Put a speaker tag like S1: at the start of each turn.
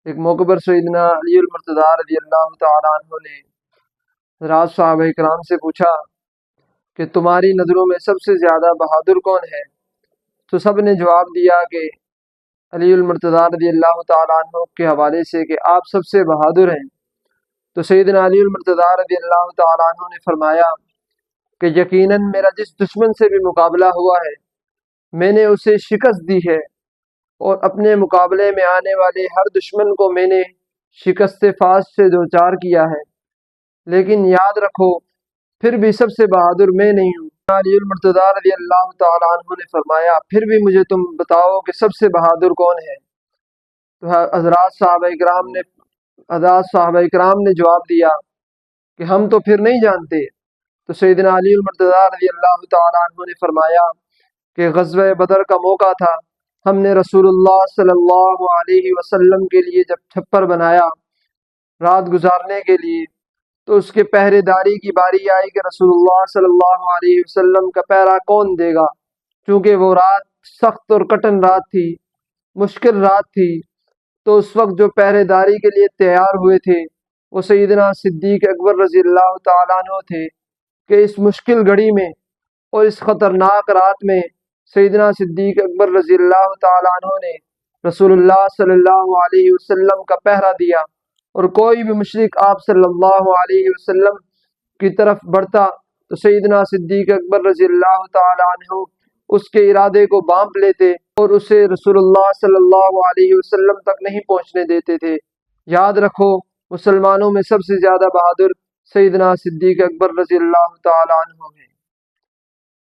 S1: ایک موقع پر سیدنا علی المرتضیٰ رضی اللہ تعالیٰ عنہ نے حضرات صحابہ کرام سے پوچھا کہ تمہاری نظروں میں سب سے زیادہ بہادر کون ہے؟ تو سب نے جواب دیا کہ علی المرتضیٰ رضی اللہ تعالیٰ عنہ کے حوالے سے کہ آپ سب سے بہادر ہیں۔ تو سیدنا علی المرتضیٰ رضی اللہ تعالیٰ عنہ نے فرمایا کہ یقیناً میرا جس دشمن سے بھی مقابلہ ہوا ہے میں نے اسے شکست دی ہے، اور اپنے مقابلے میں آنے والے ہر دشمن کو میں نے شکست فاش سے دوچار کیا ہے، لیکن یاد رکھو پھر بھی سب سے بہادر میں نہیں ہوں۔ علی المرتضیٰ رضی اللہ تعالیٰ عنہ نے فرمایا پھر بھی مجھے تم بتاؤ کہ سب سے بہادر کون ہے؟ تو حضرات صحابہ کرام نے جواب دیا کہ ہم تو پھر نہیں جانتے۔ تو سیدنا علی المرتضیٰ رضی اللہ تعالیٰ عنہ نے فرمایا کہ غزوہ بدر کا موقع تھا، ہم نے رسول اللہ صلی اللہ علیہ وسلم کے لیے جب چھپر بنایا رات گزارنے کے لیے، تو اس کے پہرے داری کی باری آئی کہ رسول اللہ صلی اللہ علیہ وسلم کا پہرا کون دے گا، چونکہ وہ رات سخت اور کٹن رات تھی، مشکل رات تھی۔ تو اس وقت جو پہرے داری کے لیے تیار ہوئے تھے وہ سیدنا صدیق اکبر رضی اللہ تعالیٰ عنہ تھے کہ اس مشکل گھڑی میں اور اس خطرناک رات میں سیدنا صدیق اکبر رضی اللہ تعالیٰ عنہ نے رسول اللہ صلی اللہ علیہ وسلم کا پہرا دیا، اور کوئی بھی مشرک آپ صلی اللہ علیہ وسلم کی طرف بڑھتا تو سیدنا صدیق اکبر رضی اللہ تعالیٰ عنہ اس کے ارادے کو بانپ لیتے اور اسے رسول اللہ صلی اللہ علیہ وسلم تک نہیں پہنچنے دیتے تھے۔ یاد رکھو مسلمانوں میں سب سے زیادہ بہادر سیدنا صدیق اکبر رضی اللہ تعالیٰ عنہ ہیں۔